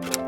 Good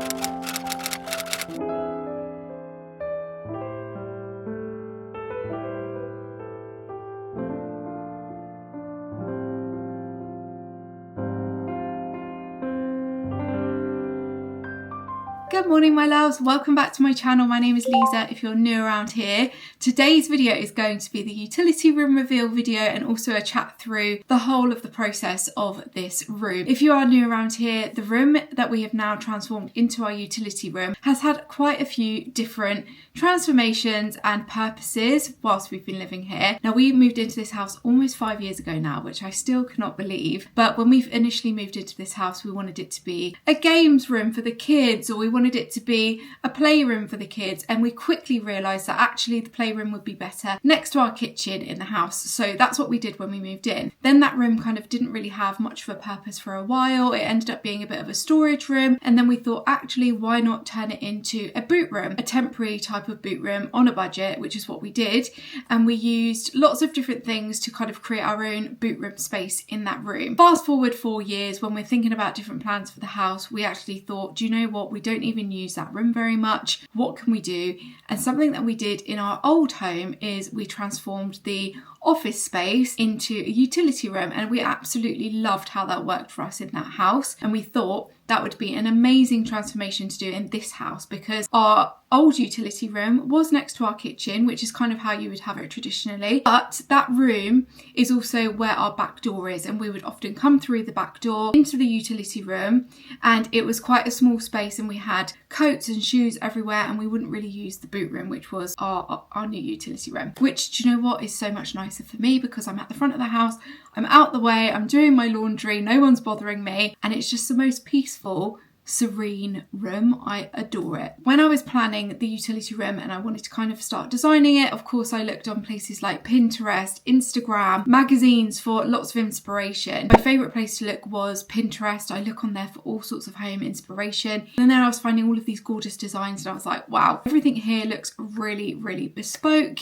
morning my loves, welcome back to my channel. My name is Lisa if you're new around here. Today's video is going to be the utility room reveal video and also a chat through the whole of the process of this room. If you are new around here, the room that we have now transformed into our utility room has had quite a few different transformations and purposes whilst we've been living here. Now we moved into this house almost 5 years ago now, which I still cannot believe, but when we initially moved into this house we wanted it to be a games room for the kids, or we wanted it to be a playroom for the kids, and we quickly realised that actually the playroom would be better next to our kitchen in the house. So that's what we did when we moved in. Then that room kind of didn't really have much of a purpose for a while. It ended up being a bit of a storage room, and then we thought actually why not turn it into a boot room, a temporary type of boot room on a budget, which is what we did. And we used lots of different things to kind of create our own boot room space in that room. Fast forward 4 years, when we're thinking about different plans for the house, we actually thought, do you know what, we don't even use that room very much. What can we do? And something that we did in our old home is we transformed the office space into a utility room, and we absolutely loved how that worked for us in that house. And we thought that would be an amazing transformation to do in this house, because our old utility room was next to our kitchen, which is kind of how you would have it traditionally, but that room is also where our back door is, and we would often come through the back door into the utility room, and it was quite a small space and we had coats and shoes everywhere, and we wouldn't really use the boot room, which was our new utility room, which, do you know what, is so much nicer for me, because I'm at the front of the house, I'm out the way, I'm doing my laundry, no one's bothering me, and it's just the most peaceful, serene room. I adore it. When I was planning the utility room and I wanted to kind of start designing it, of course I looked on places like Pinterest, Instagram, magazines for lots of inspiration. My favourite place to look was Pinterest. I look on there for all sorts of home inspiration, and then I was finding all of these gorgeous designs and I was like, wow, everything here looks really, really bespoke.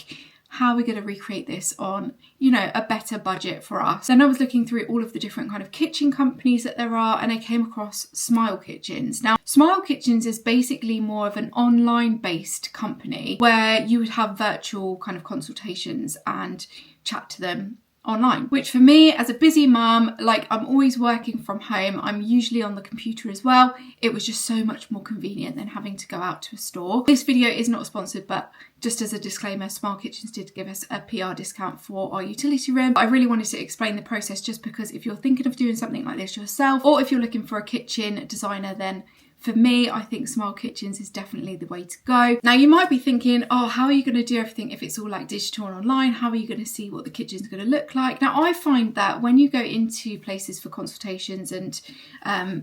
How are we going to recreate this on, you know, a better budget for us? And I was looking through all of the different kind of kitchen companies that there are, and I came across Smile Kitchens. Now, Smile Kitchens is basically more of an online based company where you would have virtual kind of consultations and chat to them online, which for me as a busy mum, like I'm always working from home, I'm usually on the computer as well, it was just so much more convenient than having to go out to a store. This video is not sponsored, but just as a disclaimer, Smile Kitchens did give us a PR discount for our utility room. I really wanted to explain the process just because if you're thinking of doing something like this yourself, or if you're looking for a kitchen designer, then for me, I think Smile Kitchens is definitely the way to go. Now you might be thinking, oh, how are you going to do everything if it's all like digital and online? How are you going to see what the kitchen's going to look like? Now I find that when you go into places for consultations and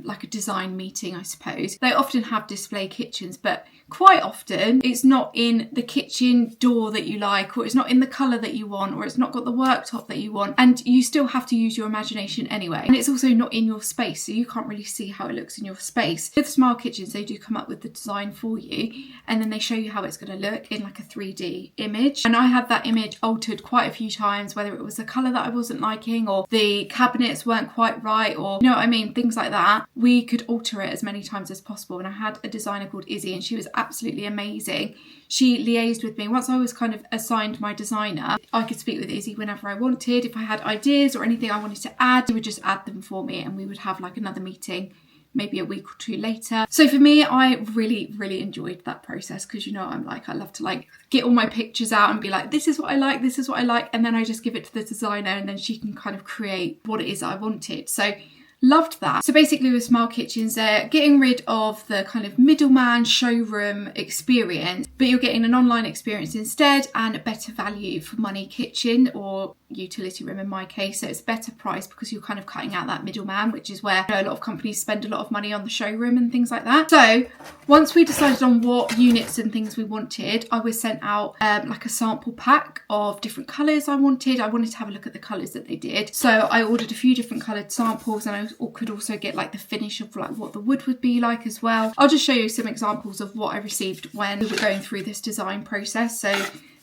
like a design meeting, I suppose, they often have display kitchens, but quite often it's not in the kitchen door that you like, or it's not in the colour that you want, or it's not got the worktop that you want, and you still have to use your imagination anyway. And it's also not in your space, so you can't really see how it looks in your space. With Smile Kitchens, they do come up with the design for you, and then they show you how it's going to look in like a 3D image. And I had that image altered quite a few times, whether it was the colour that I wasn't liking, or the cabinets weren't quite right, or, you know what I mean, things like that. We could alter it as many times as possible, and I had a designer called Izzy, and she was absolutely amazing. She liaised with me. Once I was kind of assigned my designer, I could speak with Izzy whenever I wanted. If I had ideas or anything I wanted to add, she would just add them for me, and we would have like another meeting maybe a week or two later. So for me, I really, really enjoyed that process, because, you know, I'm like, I love to like get all my pictures out and be like, this is what I like, this is what I like, and then I just give it to the designer, and then she can kind of create what it is I wanted. So loved that. So basically with Smile Kitchens, they're getting rid of the kind of middleman showroom experience, but you're getting an online experience instead, and a better value for money kitchen, or utility room in my case. So it's better price because you're kind of cutting out that middleman, which is where, you know, a lot of companies spend a lot of money on the showroom and things like that. So once we decided on what units and things we wanted, I was sent out like a sample pack of different colours I wanted. I wanted to have a look at the colours that they did. So I ordered a few different coloured samples, and I could also get like the finish of like what the wood would be like as well. I'll just show you some examples of what I received when we were going through this design process. So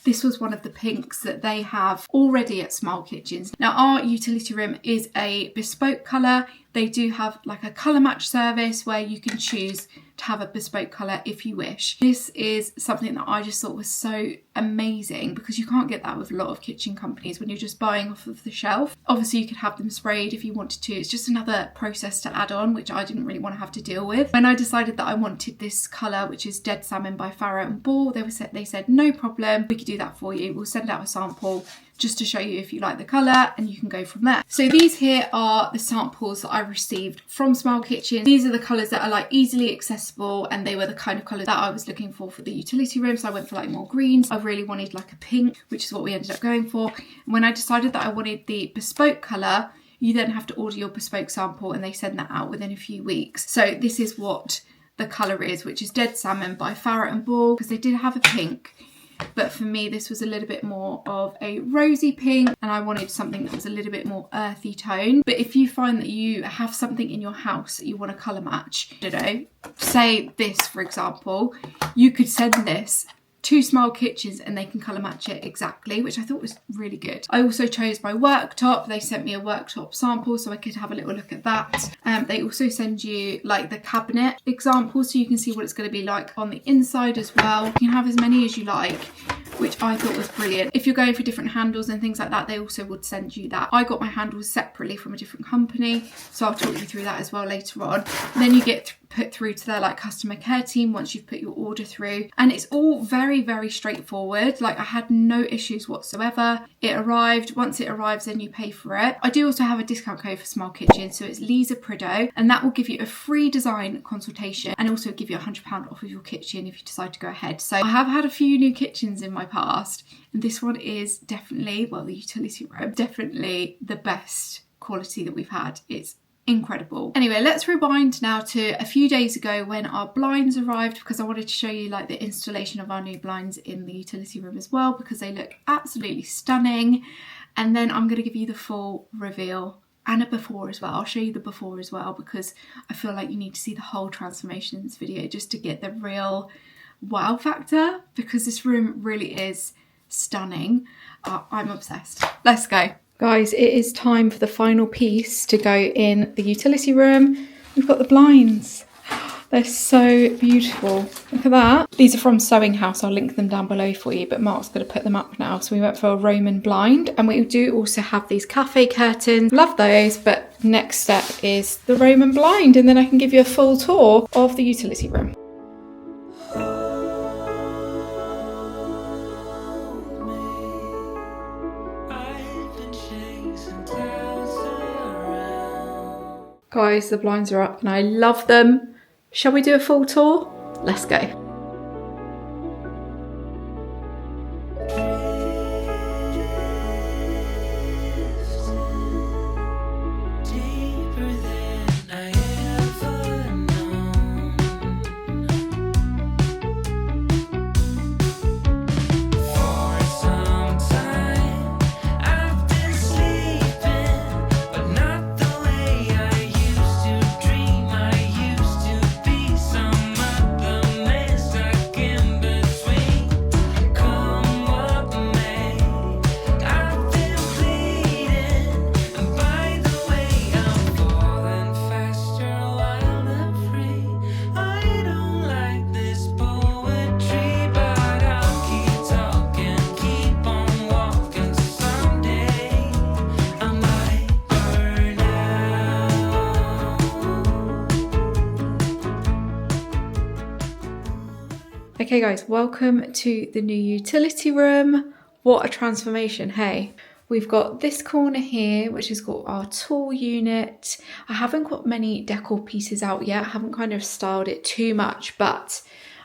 this was one of the pinks that they have already at Smile Kitchens. Now our utility room is a bespoke colour. They do have like a colour match service where you can choose to have a bespoke colour if you wish. This is something that I just thought was so amazing because you can't get that with a lot of kitchen companies when you're just buying off of the shelf. Obviously you could have them sprayed if you wanted to. It's just another process to add on, which I didn't really want to have to deal with. When I decided that I wanted this colour, which is Dead Salmon by Farrow and Ball, they said no problem, we could do that for you. We'll send out a sample just to show you if you like the colour, and you can go from there. So these here are the samples that I received from Smile Kitchen. These are the colours that are like easily accessible, and they were the kind of colours that I was looking for the utility room. So I went for like more greens. I really wanted like a pink, which is what we ended up going for. And when I decided that I wanted the bespoke colour, you then have to order your bespoke sample, and they send that out within a few weeks. So this is what the colour is, which is Dead Salmon by Farrow and Ball, because they did have a pink. But for me, this was a little bit more of a rosy pink, and I wanted something that was a little bit more earthy tone. But if you find that you have something in your house that you want to colour match, I don't know, say this for example, you could send this to Smile Kitchens and they can colour match it exactly, which I thought was really good. I also chose my worktop. They sent me a worktop sample so I could have a little look at that. They also send you like the cabinet example so you can see what it's going to be like on the inside as well. You can have as many as you like, which I thought was brilliant. If you're going for different handles and things like that, they also would send you that. I got my handles separately from a different company, so I'll talk you through that as well later on. And then you get put through to their like customer care team once you've put your order through, and it's all very, very straightforward. Like I had no issues whatsoever. It arrived. Once it arrives, then you pay for it. I do also have a discount code for Smile Kitchen, so it's Lisa Prideaux, and that will give you a free design consultation and also give you £100 off of your kitchen if you decide to go ahead. So I have had a few new kitchens in my past, and this one is definitely, well, the utility room, definitely the best quality that we've had. It's incredible. Anyway, let's rewind now to a few days ago when our blinds arrived, because I wanted to show you like the installation of our new blinds in the utility room as well, because they look absolutely stunning. And then I'm going to give you the full reveal and a before as well. I'll show you the before as well, because I feel like you need to see the whole transformation in this video just to get the real wow factor, because this room really is stunning. I'm obsessed. Let's go. Guys, it is time for the final piece to go in the utility room. We've got the blinds. They're so beautiful. Look at that. These are from Sewing House. I'll link them down below for you, but Mark's going to put them up now. So we went for a Roman blind, and we do also have these cafe curtains. Love those, but next step is the Roman blind, and then I can give you a full tour of the utility room. Guys, the blinds are up and I love them. Shall we do a full tour? Let's go. Okay guys, welcome to the new utility room. What a transformation, hey. We've got this corner here, which has got our tool unit. I haven't got many decor pieces out yet. I haven't kind of styled it too much, but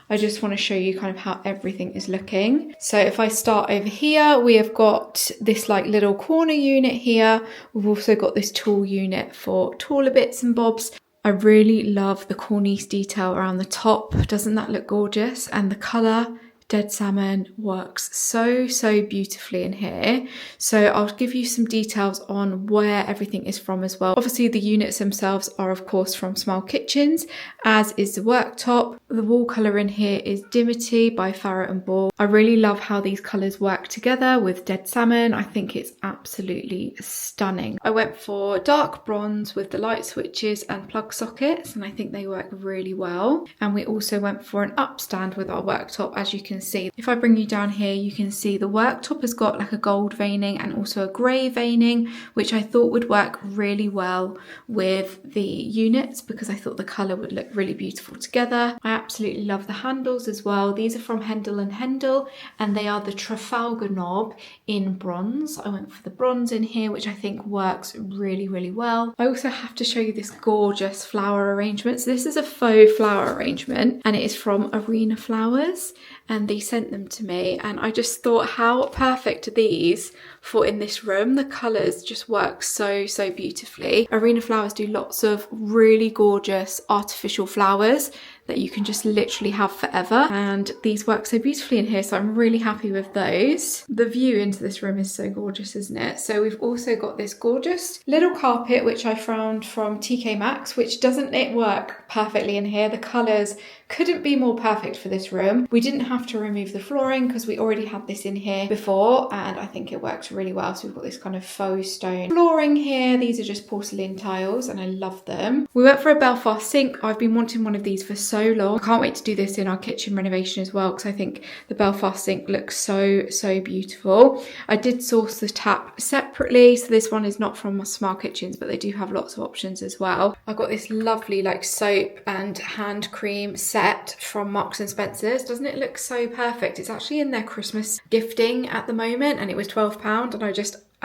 I just want to show you kind of how everything is looking. So if I start over here, we have got this like little corner unit here. We've also got this tool unit for taller bits and bobs. I really love the cornice detail around the top. Doesn't that look gorgeous? And the colour Dead Salmon works so beautifully in here. So I'll give you some details on where everything is from as well. Obviously the units themselves are of course from Smile Kitchens, as is the worktop. The wall colour in here is Dimity by Farrow and Ball. I really love how these colours work together with Dead Salmon. I think it's absolutely stunning. I went for dark bronze with the light switches and plug sockets, and I think they work really well. And we also went for an upstand with our worktop, as you can see. If I bring you down here, you can see the worktop has got like a gold veining and also a grey veining, which I thought would work really well with the units because I thought the colour would look really beautiful together. I absolutely love the handles as well. These are from Hendel and Hendel, and they are the Trafalgar knob in bronze. I went for the bronze in here, which I think works really well. I also have to show you this gorgeous flower arrangement. So this is a faux flower arrangement, and it is from Arena Flowers, and they sent them to me, and I just thought how perfect are these for in this room. The colours just work so beautifully. Arena Flowers do lots of really gorgeous artificial flowers that you can just literally have forever, and these work so beautifully in here, so I'm really happy with those. The view into this room is so gorgeous, isn't it? So we've also got this gorgeous little carpet which I found from TK Maxx, which doesn't it work perfectly in here. The colours couldn't be more perfect for this room. We didn't have to remove the flooring because we already had this in here before, and I think it works really well. So we've got this kind of faux stone flooring here. These are just porcelain tiles and I love them. We went for a Belfast sink. I've been wanting one of these for so long. I can't wait to do this in our kitchen renovation as well because I think the Belfast sink looks so beautiful. I did source the tap separately, so this one is not from Smile Kitchens, but they do have lots of options as well. I've got this lovely like soap and hand cream set from Marks and Spencer's. Doesn't it look so perfect? It's actually in their Christmas gifting at the moment, and it was £12, and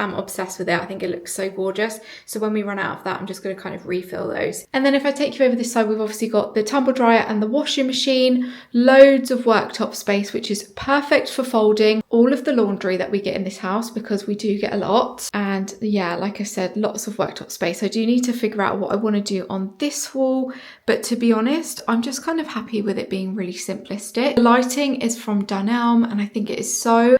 I'm obsessed with it. I think it looks so gorgeous. So when we run out of that, I'm just going to kind of refill those. And then if I take you over this side, we've obviously got the tumble dryer and the washing machine, loads of worktop space, which is perfect for folding all of the laundry that we get in this house because we do get a lot. And yeah, like I said, lots of worktop space. I do need to figure out what I want to do on this wall, but to be honest, I'm just kind of happy with it being really simplistic. The lighting is from Dunelm, and I think it is so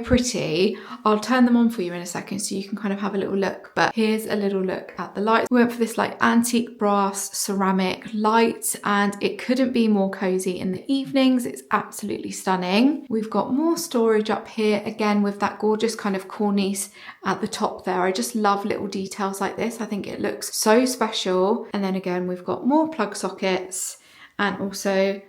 pretty. I'll turn them on for you in a second so you can kind of have a little look, but here's a little look at the lights. We went for this like antique brass ceramic light, and it couldn't be more cozy in the evenings. It's absolutely stunning. We've got more storage up here again with that gorgeous kind of cornice at the top there. I just love little details like this. I think it looks so special. And then again, we've got more plug sockets and also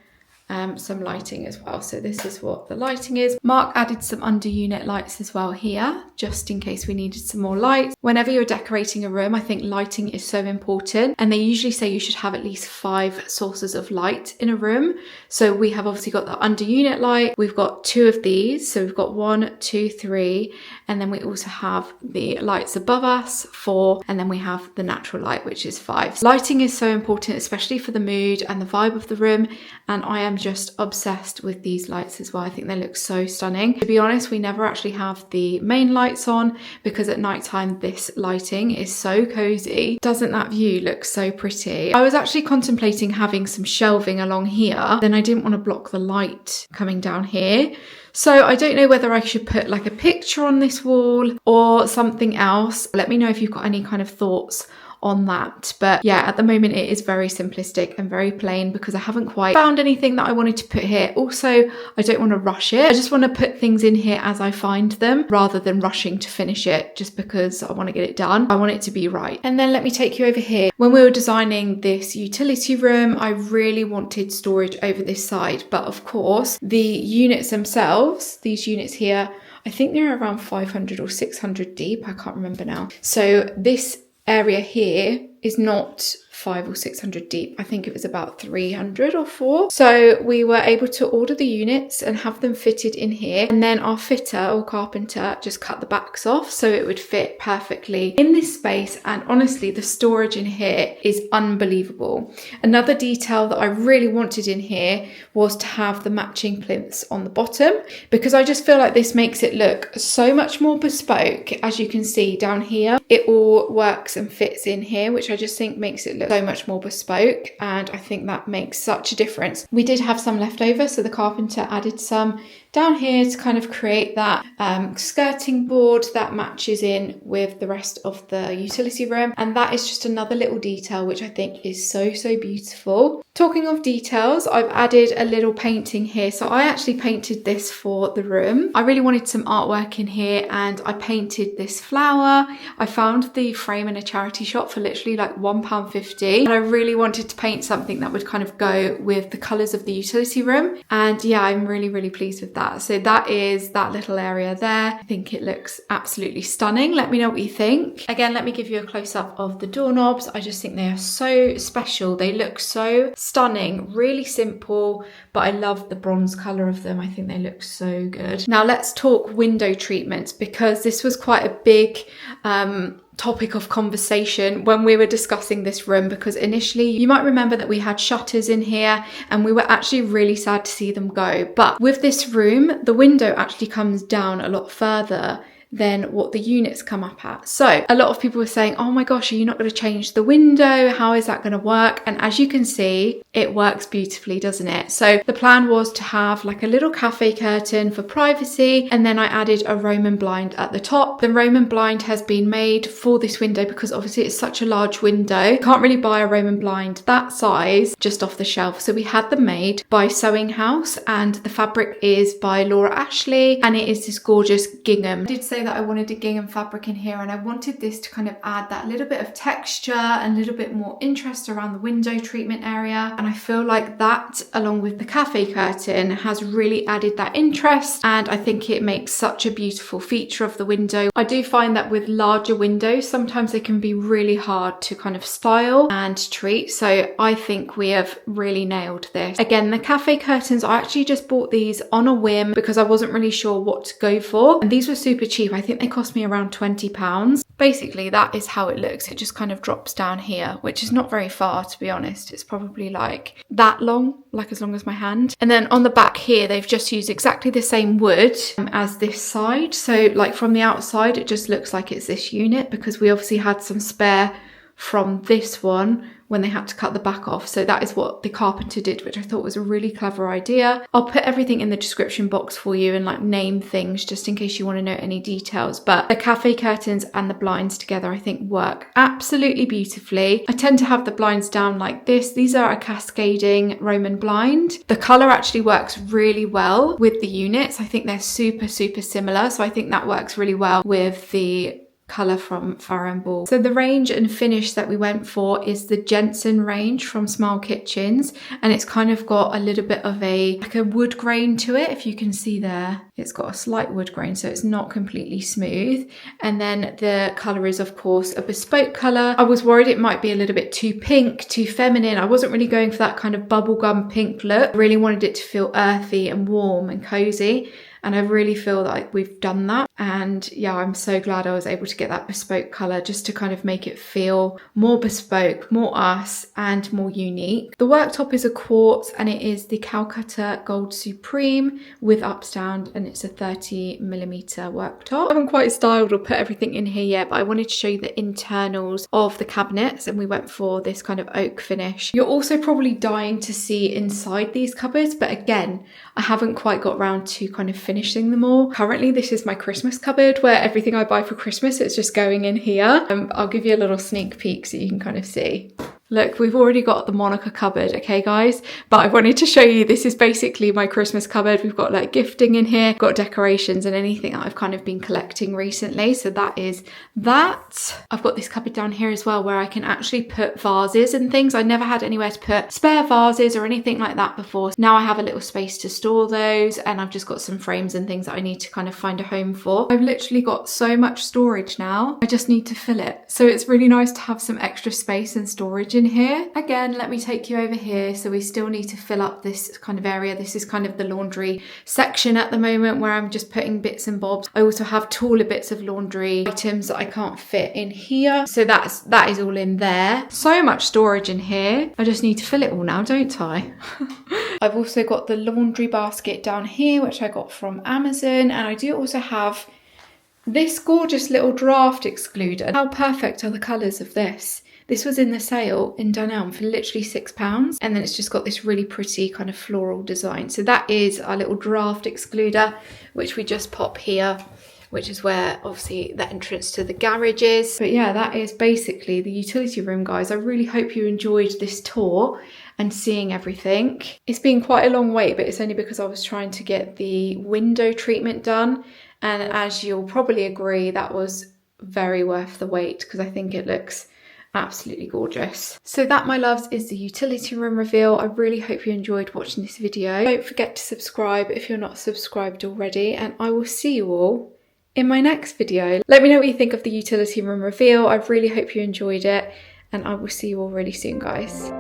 some lighting as well. So this is what the lighting is. Mark added some under unit lights as well here, just in case we needed some more lights. Whenever you're decorating a room, I think lighting is so important, and they usually say you should have at least 5 sources of light in a room. So we have obviously got the under unit light. We've got 2 of these. So we've got 1, 2, 3, and then we also have the lights above us, 4, and then we have the natural light, which is 5. Lighting is so important, especially for the mood and the vibe of the room, and I am just obsessed with these lights as well. I think they look so stunning. To be honest, we never actually have the main lights on because at night time this lighting is so cozy. Doesn't that view look so pretty? I was actually contemplating having some shelving along here, then I didn't want to block the light coming down here. So I don't know whether I should put like a picture on this wall or something else. Let me know if you've got any kind of thoughts on that. But yeah, at the moment it is very simplistic and very plain because I haven't quite found anything that I wanted to put here. Also, I don't want to rush it. I just want to put things in here as I find them rather than rushing to finish it just because I want to get it done. I want it to be right. And then let me take you over here. When we were designing this utility room, I really wanted storage over this side, but of course the units themselves, these units here, I think they're around 500 or 600 deep. I can't remember now. So this area here is not 500 or 600 deep. I think it was about 300 or 4. So we were able to order the units and have them fitted in here, and then our fitter or carpenter just cut the backs off so it would fit perfectly in this space. And honestly, the storage in here is unbelievable. Another detail that I really wanted in here was to have the matching plinths on the bottom, because I just feel like this makes it look so much more bespoke. As you can see down here, it all works and fits in here, which I just think makes it look so much more bespoke, and I think that makes such a difference. We did have some left over, so the carpenter added some down here to kind of create that skirting board that matches in with the rest of the utility room, and that is just another little detail which I think is so beautiful. Talking of details, I've added a little painting here. So I actually painted this for the room. I really wanted some artwork in here, and I painted this flower. I found the frame in a charity shop for literally like £1.50, and I really wanted to paint something that would kind of go with the colours of the utility room, and yeah, I'm really pleased with that. So that is that little area there. I think it looks absolutely stunning. Let me know what you think. Again, let me give you a close-up of the doorknobs. I just think they are so special. They look so stunning, really simple, but I love the bronze colour of them. I think they look so good. Now let's talk window treatments, because this was quite a big topic of conversation when we were discussing this room, because initially you might remember that we had shutters in here and we were actually really sad to see them go. But with this room, the window actually comes down a lot further than what the units come up at. So a lot of people were saying, oh my gosh, are you not going to change the window? How is that going to work? And as you can see, it works beautifully, doesn't it? So the plan was to have like a little cafe curtain for privacy, and then I added a Roman blind at the top. The Roman blind has been made for this window because obviously it's such a large window. You can't really buy a Roman blind that size just off the shelf. So we had them made by Sewing House, and the fabric is by Laura Ashley, and it is this gorgeous gingham. I did say that I wanted a gingham fabric in here, and I wanted this to kind of add that little bit of texture and a little bit more interest around the window treatment area, and I feel like that along with the cafe curtain has really added that interest, and I think it makes such a beautiful feature of the window. I do find that with larger windows sometimes they can be really hard to kind of style and treat, so I think we have really nailed this. Again, the cafe curtains, I actually just bought these on a whim because I wasn't really sure what to go for, and these were super cheap. I think they cost me around £20. Basically, that is how it looks. It just kind of drops down here, which is not very far, to be honest. It's probably like that long, like as long as my hand. And then on the back here, they've just used exactly the same wood as this side. So like from the outside, it just looks like it's this unit, because we obviously had some spare from this one when they had to cut the back off. So that is what the carpenter did, which I thought was a really clever idea. I'll put everything in the description box for you and like name things just in case you want to know any details. But the cafe curtains and the blinds together, I think work absolutely beautifully. I tend to have the blinds down like this. These are a cascading Roman blind. The colour actually works really well with the units. I think they're super similar. So I think that works really well with the colour from Farrow. So the range and finish that we went for is the Jensen range from Smile Kitchens, and it's kind of got a little bit of a wood grain to it. If you can see there, it's got a slight wood grain, so it's not completely smooth. And then the colour is of course a bespoke colour. I was worried it might be a little bit too pink, too feminine. I wasn't really going for that kind of bubblegum pink look. I really wanted it to feel earthy and warm and cozy. And I really feel like we've done that. And yeah, I'm so glad I was able to get that bespoke colour just to kind of make it feel more bespoke, more us, and more unique. The worktop is a quartz, and it is the Calcutta Gold Supreme with upstand, and it's a 30mm worktop. I haven't quite styled or put everything in here yet, but I wanted to show you the internals of the cabinets, and we went for this kind of oak finish. You're also probably dying to see inside these cupboards, but again, I haven't quite got round to kind of finishing them all. Currently, this is my Christmas cupboard where everything I buy for Christmas, it's just going in here. I'll give you a little sneak peek so you can kind of see. Look, we've already got the Monica cupboard, okay guys? But I wanted to show you, this is basically my Christmas cupboard. We've got like gifting in here, got decorations and anything that I've kind of been collecting recently. So that is that. I've got this cupboard down here as well where I can actually put vases and things. I never had anywhere to put spare vases or anything like that before. Now I have a little space to store those, and I've just got some frames and things that I need to kind of find a home for. I've literally got so much storage now. I just need to fill it. So it's really nice to have some extra space and storage in here. Again, let me take you over here. So we still need to fill up this kind of area. This is kind of the laundry section at the moment where I'm just putting bits and bobs. I also have taller bits of laundry items that I can't fit in here. So that is all in there. So much storage in here. I just need to fill it all now, don't I? I've also got the laundry basket down here, which I got from Amazon. And I do also have this gorgeous little draft excluder. How perfect are the colours of this? This was in the sale in Dunelm for literally £6, and then it's just got this really pretty kind of floral design. So that is our little draft excluder, which we just pop here, which is where obviously the entrance to the garage is. But yeah, that is basically the utility room, guys. I really hope you enjoyed this tour and seeing everything. It's been quite a long wait, but it's only because I was trying to get the window treatment done. And as you'll probably agree, that was very worth the wait, because I think it looks absolutely gorgeous. So that, my loves, is the utility room reveal. I really hope you enjoyed watching this video. Don't forget to subscribe if you're not subscribed already, and I will see you all in my next video. Let me know what you think of the utility room reveal. I really hope you enjoyed it, and I will see you all really soon, guys.